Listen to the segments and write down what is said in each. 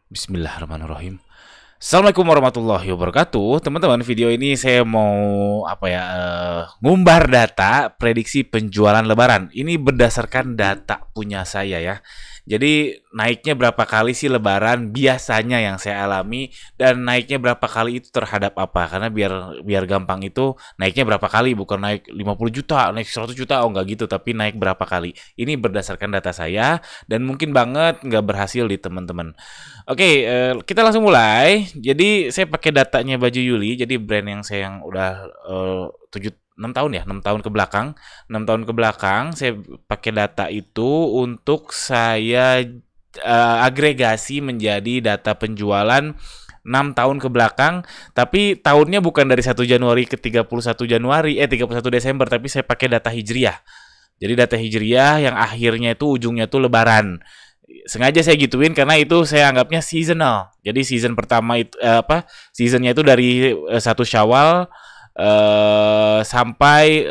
Bismillahirrahmanirrahim. Assalamualaikum warahmatullahi wabarakatuh. Teman-teman, video ini saya mau ngumbar data prediksi penjualan Lebaran. Ini berdasarkan data punya saya ya. Jadi naiknya berapa kali sih Lebaran biasanya yang saya alami, dan naiknya berapa kali itu terhadap apa? Karena biar biar gampang itu, naiknya berapa kali, bukan naik 50 juta, naik 100 juta, oh nggak gitu, tapi naik berapa kali. Ini berdasarkan data saya dan mungkin banget nggak berhasil di teman-teman. Oke, kita langsung mulai. Jadi saya pakai datanya Baju Yuli. Jadi brand yang saya yang udah 6 tahun ya, 6 tahun ke belakang. 6 tahun ke belakang saya pakai data itu untuk saya agregasi menjadi data penjualan 6 tahun ke belakang, tapi tahunnya bukan dari 1 Januari ke 31 Desember, tapi saya pakai data Hijriah. Jadi data Hijriah yang akhirnya itu ujungnya tuh Lebaran. Sengaja saya gituin karena itu saya anggapnya seasonal. Jadi season pertama itu seasonnya itu dari 1 Syawal sampai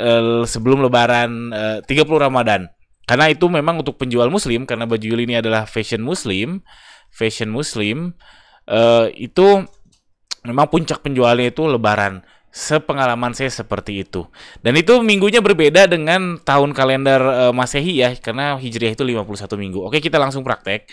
sebelum Lebaran 30 Ramadan. Karena itu memang untuk penjual Muslim, karena Baju Yuli ini adalah fashion Muslim itu memang puncak penjualnya itu Lebaran. Sepengalaman saya seperti itu. Dan itu minggunya berbeda dengan tahun kalender Masehi ya, karena Hijriah itu 51 minggu. Oke, kita langsung praktek.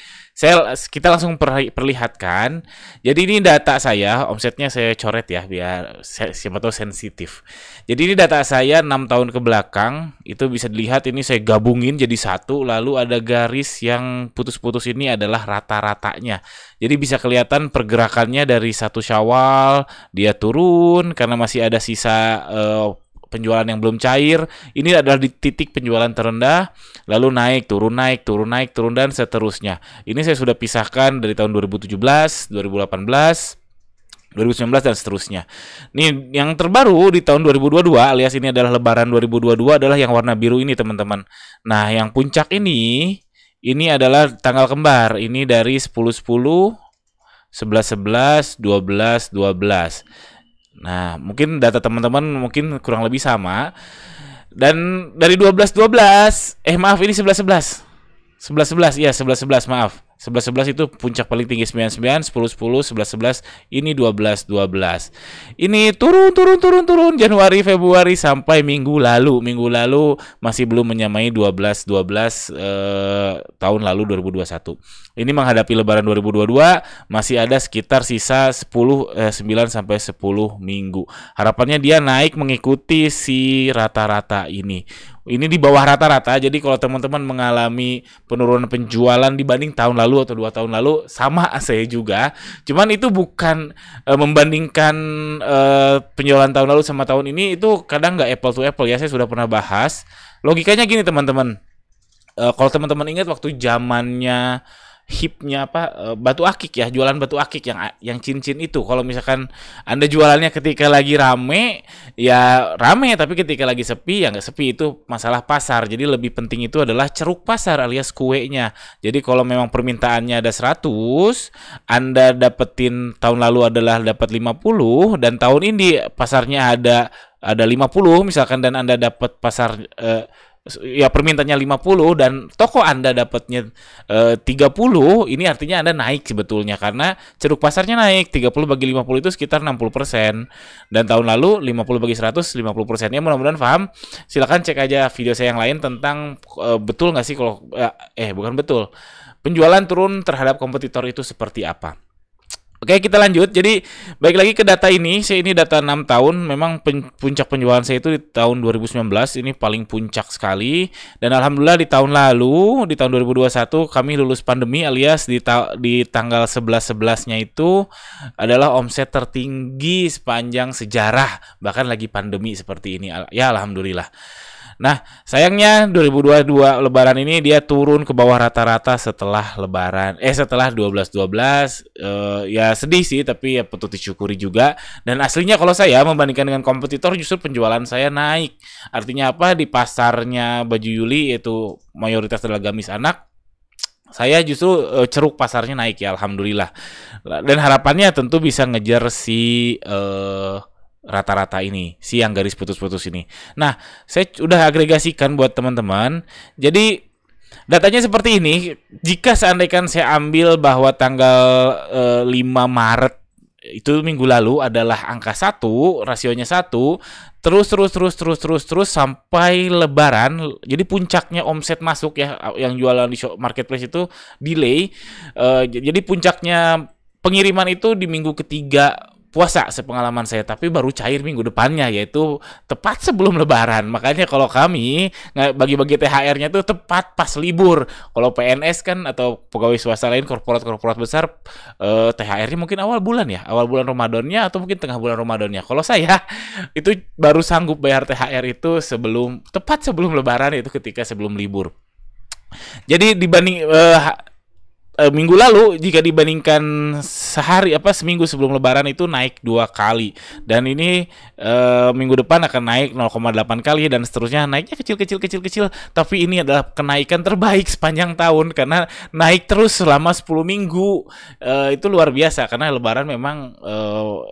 Kita langsung perlihatkan. Jadi ini data saya, omsetnya saya coret ya biar siapa tahu sensitif. Jadi ini data saya 6 tahun ke belakang, itu bisa dilihat ini saya gabungin jadi satu, lalu ada garis yang putus-putus ini adalah rata-ratanya. Jadi bisa kelihatan pergerakannya dari 1 Syawal dia turun karena masih ada sisa penjualan yang belum cair. Ini adalah di titik penjualan terendah, lalu naik, turun, dan seterusnya. Ini saya sudah pisahkan dari tahun 2017, 2018, 2019 dan seterusnya. Nih yang terbaru di tahun 2022 alias ini adalah Lebaran 2022 adalah yang warna biru ini teman-teman. Nah, yang puncak ini adalah tanggal kembar. Ini dari 10-10, 11-11, 12-12. Nah, mungkin data teman-teman mungkin kurang lebih sama. Dan dari 12-12, maaf, ini 11-11. 11-11, iya 11-11, maaf. 11-11 itu puncak paling tinggi 99, 10-10, 11-11, ini 12-12. Ini turun Januari, Februari sampai minggu lalu. Minggu lalu masih belum menyamai 12-12 tahun lalu 2021. Ini menghadapi Lebaran 2022 masih ada sekitar sisa 9 sampai 10 minggu. Harapannya dia naik mengikuti si rata-rata ini. Ini di bawah rata-rata. Jadi kalau teman-teman mengalami penurunan penjualan dibanding tahun lalu atau 2 tahun lalu, sama saya juga. Cuman itu bukan membandingkan penjualan tahun lalu sama tahun ini, itu kadang nggak apple to apple ya. Saya sudah pernah bahas. Logikanya gini teman-teman. Kalau teman-teman ingat waktu zamannya hipnya batu akik ya, jualan batu akik yang cincin itu. Kalau misalkan Anda jualannya ketika lagi rame ya rame, tapi ketika lagi sepi ya nggak sepi. Itu masalah pasar. Jadi lebih penting itu adalah ceruk pasar alias kuenya. Jadi kalau memang permintaannya ada 100, Anda dapetin tahun lalu adalah dapat 50, dan tahun ini pasarnya ada 50 misalkan, dan Anda dapat pasar ya permintaannya 50 dan toko Anda dapatnya 30, ini artinya Anda naik sebetulnya karena ceruk pasarnya naik. 30 bagi 50 itu sekitar 60%, dan tahun lalu 50 bagi 100 50%. Ya mudah-mudahan paham. Silakan cek aja video saya yang lain tentang betul nggak sih kalau bukan betul, penjualan turun terhadap kompetitor itu seperti apa. Oke, kita lanjut. Jadi, baik lagi ke data ini. Ini data 6 tahun. Memang puncak penjualan saya itu di tahun 2019. Ini paling puncak sekali. Dan alhamdulillah di tahun lalu, di tahun 2021, kami lulus pandemi alias di tanggal 11-11-nya itu adalah omset tertinggi sepanjang sejarah. Bahkan lagi pandemi seperti ini. Ya, alhamdulillah. Nah, sayangnya 2022 Lebaran ini dia turun ke bawah rata-rata setelah Lebaran. Setelah 12-12, ya sedih sih, tapi ya patut disyukuri juga. Dan aslinya kalau saya membandingkan dengan kompetitor, justru penjualan saya naik. Artinya apa? Di pasarnya Baju Yuli, yaitu mayoritas adalah gamis anak, saya justru ceruk pasarnya naik ya, alhamdulillah. Dan harapannya tentu bisa ngejar si rata-rata ini, si yang garis putus-putus ini. Nah, saya udah agregasikan buat teman-teman. Jadi Datanya seperti ini, jika seandainya saya ambil bahwa tanggal 5 Maret itu minggu lalu adalah angka 1, rasionya 1, terus sampai lebaran. Jadi puncaknya omset masuk ya yang jualan di marketplace itu delay. Jadi puncaknya pengiriman itu di minggu ketiga puasa sepengalaman saya, tapi baru cair minggu depannya, yaitu tepat sebelum lebaran. Makanya kalau kami bagi-bagi THR-nya tuh tepat pas libur. Kalau PNS kan atau pegawai swasta lain, korporat-korporat besar, THR-nya mungkin awal bulan ya, awal bulan Ramadannya atau mungkin tengah bulan Ramadannya. Kalau saya itu baru sanggup bayar THR itu tepat sebelum lebaran, itu ketika sebelum libur. Jadi dibanding minggu lalu, jika dibandingkan seminggu sebelum lebaran itu naik 2 kali, dan ini minggu depan akan naik 0,8 kali dan seterusnya, naiknya kecil, tapi ini adalah kenaikan terbaik sepanjang tahun karena naik terus selama 10 minggu. Itu luar biasa karena lebaran memang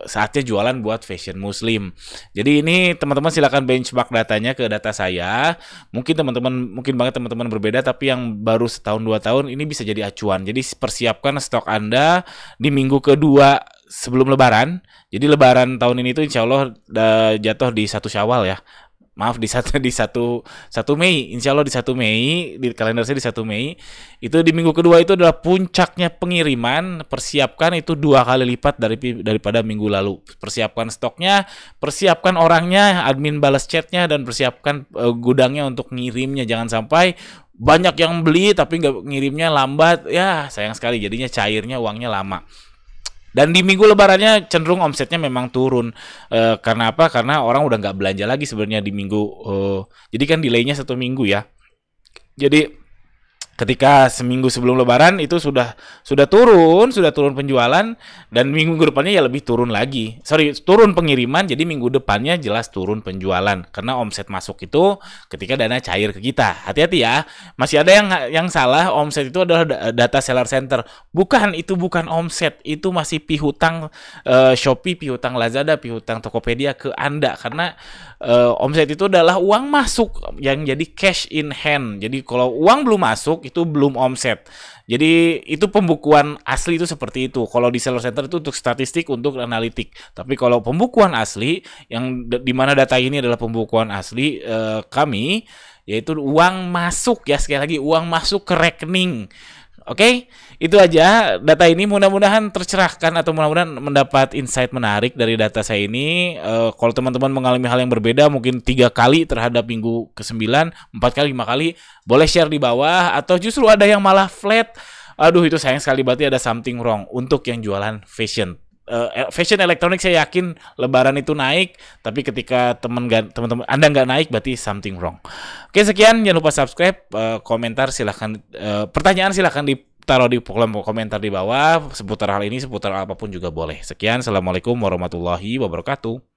saatnya jualan buat fashion muslim. Jadi ini teman-teman silakan benchmark datanya ke data saya. Mungkin banget teman-teman berbeda, tapi yang baru setahun 2 tahun ini bisa jadi acuan. Jadi persiapkan stok Anda di minggu kedua sebelum lebaran. Jadi lebaran tahun ini tuh insya Allah jatuh di 1 Syawal ya. Maaf, di 1 Mei. Insya Allah di 1 Mei, di kalender saya di 1 Mei. Itu di minggu kedua itu adalah puncaknya pengiriman. Persiapkan itu 2 kali lipat daripada minggu lalu. Persiapkan stoknya, persiapkan orangnya, admin balas chatnya, dan persiapkan gudangnya untuk ngirimnya. Jangan sampai banyak yang beli tapi nggak ngirimnya lambat, ya sayang sekali, jadinya cairnya uangnya lama. Dan di minggu lebarannya cenderung omsetnya memang turun. Karena apa? Karena orang udah nggak belanja lagi sebenarnya di minggu. Jadi kan delaynya 1 minggu ya. Jadi ketika seminggu sebelum lebaran itu sudah turun penjualan, dan minggu depannya ya lebih turun lagi. Turun pengiriman, jadi minggu depannya jelas turun penjualan karena omset masuk itu ketika dana cair ke kita. Hati-hati ya. Masih ada yang salah, omset itu adalah data seller center. Itu bukan omset, itu masih pihutang Shopee, pihutang Lazada, pihutang Tokopedia ke Anda, karena omset itu adalah uang masuk yang jadi cash in hand. Jadi kalau uang belum masuk itu belum omset. Jadi itu pembukuan asli itu seperti itu. Kalau di seller center itu untuk statistik, untuk analitik. Tapi kalau pembukuan asli yang di mana data ini adalah pembukuan asli kami, yaitu uang masuk ya, sekali lagi uang masuk ke rekening. Oke, itu aja data ini, mudah-mudahan tercerahkan atau mudah-mudahan mendapat insight menarik dari data saya ini. Kalau teman-teman mengalami hal yang berbeda, mungkin 3 kali terhadap minggu ke-9, 4 kali, 5 kali, boleh share di bawah. Atau justru ada yang malah flat, aduh itu sayang sekali, berarti ada something wrong untuk yang jualan fashion. Fashion elektronik saya yakin lebaran itu naik, tapi ketika teman-teman Anda nggak naik, berarti something wrong. Oke, sekian, jangan lupa subscribe, komentar silahkan, pertanyaan silahkan ditaruh di kolom komentar di bawah, seputar hal ini, seputar apapun juga boleh. Sekian, assalamualaikum warahmatullahi wabarakatuh.